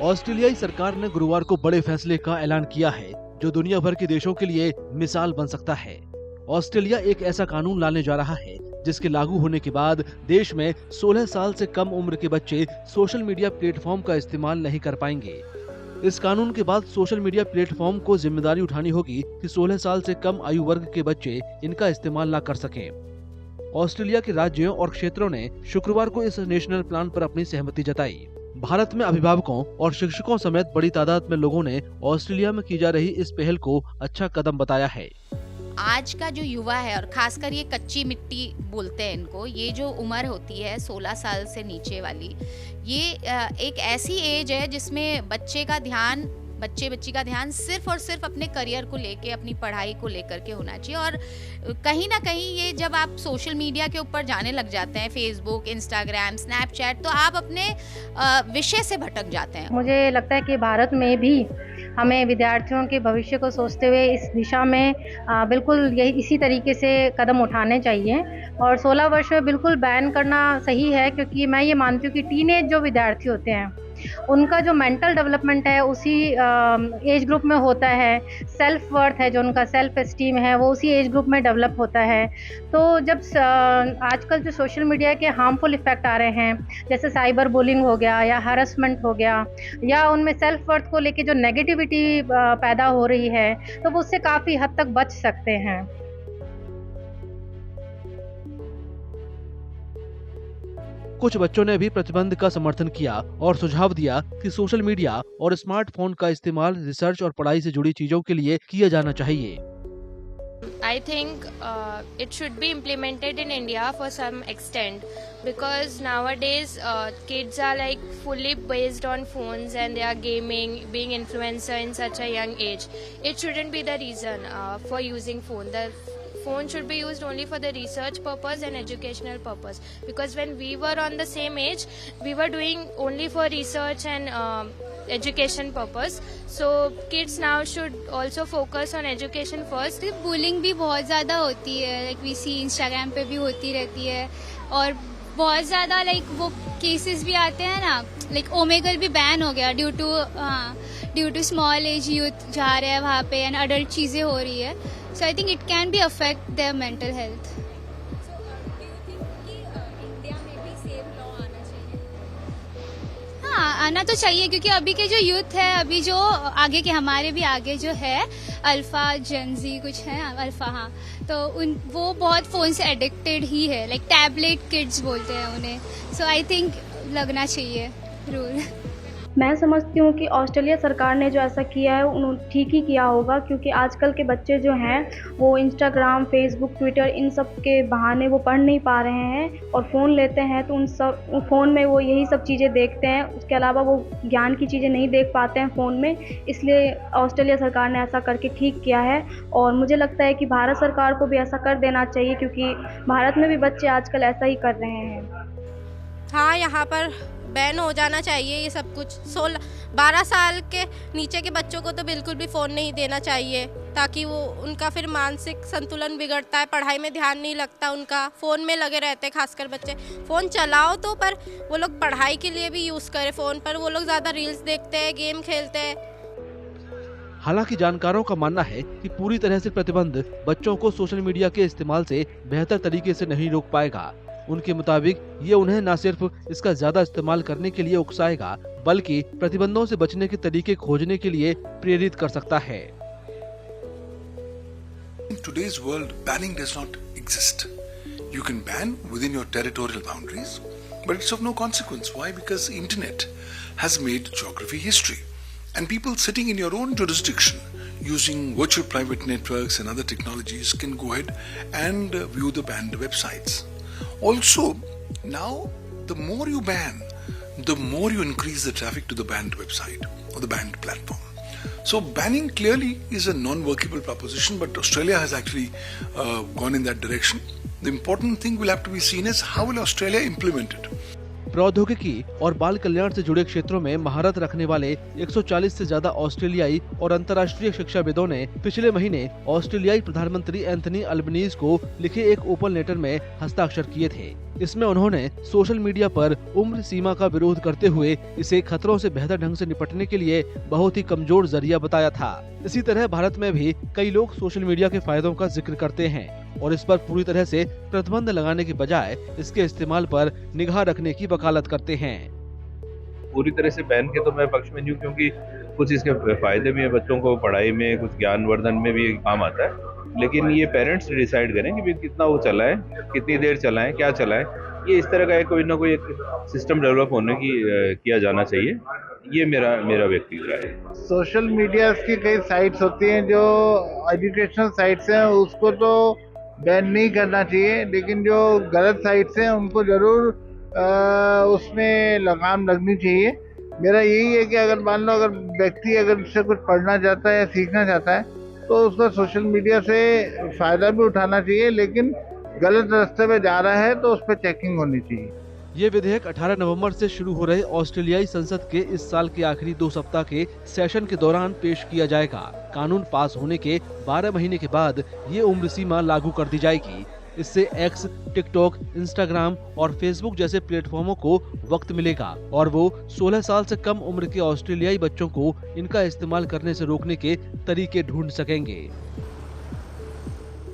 ऑस्ट्रेलियाई सरकार ने गुरुवार को बड़े फैसले का ऐलान किया है जो दुनिया भर के देशों के लिए मिसाल बन सकता है। ऑस्ट्रेलिया एक ऐसा कानून लाने जा रहा है जिसके लागू होने के बाद देश में 16 साल से कम उम्र के बच्चे सोशल मीडिया प्लेटफॉर्म का इस्तेमाल नहीं कर पाएंगे। इस कानून के बाद सोशल मीडिया प्लेटफॉर्म को जिम्मेदारी उठानी होगी कि 16 साल से कम आयु वर्ग के बच्चे इनका इस्तेमाल न कर सकें। ऑस्ट्रेलिया के राज्यों और क्षेत्रों ने शुक्रवार को इस नेशनल प्लान पर अपनी सहमति जताई। भारत में अभिभावकों और शिक्षकों समेत बड़ी तादाद में लोगों ने ऑस्ट्रेलिया में की जा रही इस पहल को अच्छा कदम बताया है। आज का जो युवा है और खासकर ये कच्ची मिट्टी बोलते हैं इनको, ये जो उम्र होती है 16 साल से नीचे वाली, ये एक ऐसी एज है जिसमें बच्चे बच्ची का ध्यान सिर्फ और सिर्फ अपने करियर को लेके, अपनी पढ़ाई को लेकर के होना चाहिए। और कहीं ना कहीं ये जब आप सोशल मीडिया के ऊपर जाने लग जाते हैं, फेसबुक, इंस्टाग्राम, स्नैपचैट, तो आप अपने विषय से भटक जाते हैं। मुझे लगता है कि भारत में भी हमें विद्यार्थियों के भविष्य को सोचते हुए इस दिशा में बिल्कुल इसी तरीके से कदम उठाने चाहिए। और 16 वर्ष में बिल्कुल बैन करना सही है, क्योंकि मैं ये मानती हूँ कि टीनेज जो विद्यार्थी होते हैं उनका जो मेंटल डेवलपमेंट है उसी एज ग्रुप में होता है। सेल्फ वर्थ है, जो उनका सेल्फ एस्टीम है, वो उसी एज ग्रुप में डेवलप होता है। तो जब आजकल जो सोशल मीडिया के हार्मफुल इफ़ेक्ट आ रहे हैं, जैसे साइबर बुलिंग हो गया या हैरेसमेंट हो गया, या उनमें सेल्फ वर्थ को लेके जो नेगेटिविटी पैदा हो रही है, तो वो उससे काफ़ी हद तक बच सकते हैं। कुछ बच्चों ने भी प्रतिबंध का समर्थन किया और सुझाव दिया कि सोशल मीडिया और स्मार्टफोन का इस्तेमाल रिसर्च और पढ़ाई से जुड़ी चीजों के लिए किया जाना चाहिए। I think it should be implemented in India for some extent, because nowadays kids are like fully based on phones and they are gaming, being influencer in such a young age. It shouldn't be the reason for using phone. The phone should be used only for the research purpose and educational purpose, because when we were on the same age we were doing only for research and education purpose. So kids now should also focus on education first. Bullying भी बहुत ज़्यादा होती है, like we see Instagram पे भी होती रहती है, और बहुत ज़्यादा लाइक वो केसेस भी आते हैं ना, लाइक ओमेगल भी बैन हो गया due to small age youth जा रहे हैं वहाँ पे एंड अडल्ट चीज़ें हो रही है। So I think it can be affect their mental health. आना तो चाहिए, क्योंकि अभी के जो यूथ है, अभी जो आगे के हमारे भी आगे जो है अल्फा जेनजी कुछ है, अल्फा, हाँ, तो वो बहुत फ़ोन से एडिक्टेड ही है, लाइक टैबलेट किड्स बोलते हैं उन्हें। सो आई थिंक लगना चाहिए रूल। मैं समझती हूँ कि ऑस्ट्रेलिया सरकार ने जो ऐसा किया है उन्होंने ठीक ही किया होगा, क्योंकि आजकल के बच्चे जो हैं वो इंस्टाग्राम, फेसबुक, ट्विटर, इन सब के बहाने वो पढ़ नहीं पा रहे हैं और फ़ोन लेते हैं, तो उन फ़ोन में वो यही सब चीज़ें देखते हैं। उसके अलावा वो ज्ञान की चीज़ें नहीं देख पाते हैं फ़ोन में, इसलिए ऑस्ट्रेलिया सरकार ने ऐसा करके ठीक किया है। और मुझे लगता है कि भारत सरकार को भी ऐसा कर देना चाहिए, क्योंकि भारत में भी बच्चे आजकल ऐसा ही कर रहे हैं। हाँ, यहाँ पर बैन हो जाना चाहिए ये सब कुछ। 12 साल के नीचे के बच्चों को तो बिल्कुल भी फ़ोन नहीं देना चाहिए, ताकि वो उनका फिर मानसिक संतुलन बिगड़ता है, पढ़ाई में ध्यान नहीं लगता उनका, फ़ोन में लगे रहते हैं। खासकर बच्चे फ़ोन चलाओ तो, पर वो लोग पढ़ाई के लिए भी यूज़ करें फ़ोन, पर वो लोग ज़्यादा रील्स देखते हैं, गेम खेलते हैं। हालांकि जानकारों का मानना है कि पूरी तरह से प्रतिबंध बच्चों को सोशल मीडिया के इस्तेमाल से बेहतर तरीके से नहीं रोक पाएगा। उनके मुताबिक ये उन्हें न सिर्फ इसका ज्यादा इस्तेमाल करने के लिए उकसाएगा, बल्कि प्रतिबंधों से बचने के तरीके खोजने के लिए प्रेरित कर सकता है। In today's world, banning does not exist. You can ban within your territorial boundaries, but it's of no consequence. Why? Because internet has made geography history, and people sitting in your own jurisdiction using virtual private networks and other technologies can go ahead and view the banned websites. Also, now the more you ban, the more you increase the traffic to the banned website or the banned platform. So banning clearly is a non-workable proposition, but Australia has actually gone in that direction. The important thing will have to be seen is how will Australia implement it. प्रौद्योगिकी और बाल कल्याण से जुड़े क्षेत्रों में महारत रखने वाले 140 से ज्यादा ऑस्ट्रेलियाई और अंतर्राष्ट्रीय शिक्षाविदों ने पिछले महीने ऑस्ट्रेलियाई प्रधानमंत्री एंथनी अल्बनीज को लिखे एक ओपन लेटर में हस्ताक्षर किए थे। इसमें उन्होंने सोशल मीडिया पर उम्र सीमा का विरोध करते हुए इसे खतरों से बेहतर ढंग से निपटने के लिए बहुत ही कमजोर जरिया बताया था। इसी तरह भारत में भी कई लोग सोशल मीडिया के फायदों का जिक्र करते हैं और इस पर पूरी तरह से प्रतिबंध लगाने के बजाय इसके इस्तेमाल पर निगाह रखने की वकालत करते हैं। पूरी तरह से बैन के तो मैं पक्ष में नहीं हूँ, क्योंकि कुछ इसके फायदे भी है, बच्चों को पढ़ाई में, कुछ ज्ञानवर्धन में भी काम आता है। लेकिन ये पेरेंट्स डिसाइड करें कि कितना वो चलाएं, कितनी देर चलाएं, क्या चलाएं। ये इस तरह का कोई ना कोई एक सिस्टम डेवलप होने की किया जाना चाहिए। ये मेरा व्यक्तिगत राय है। सोशल मीडिया की कई साइट्स होती हैं जो एजुकेशनल साइट्स हैं, उसको तो बैन नहीं करना चाहिए, लेकिन जो गलत साइट्स हैं उनको जरूर उसमें लगाम लगनी चाहिए। मेरा यही है कि अगर मान लो अगर व्यक्ति अगर उससे कुछ पढ़ना चाहता है या सीखना चाहता है तो उसका सोशल मीडिया से फायदा भी उठाना चाहिए, लेकिन गलत रास्ते पे जा रहा है तो उस पर चेकिंग होनी चाहिए। ये विधेयक 18 नवंबर से शुरू हो रहे ऑस्ट्रेलियाई संसद के इस साल के आखिरी 2 सप्ताह के सेशन के दौरान पेश किया जाएगा। कानून पास होने के 12 महीने के बाद ये उम्र सीमा लागू कर दी जाएगी। इससे एक्स, टिकटॉक, इंस्टाग्राम और फेसबुक जैसे प्लेटफॉर्मों को वक्त मिलेगा और वो 16 साल से कम उम्र के ऑस्ट्रेलियाई बच्चों को इनका इस्तेमाल करने से रोकने के तरीके ढूंढ सकेंगे।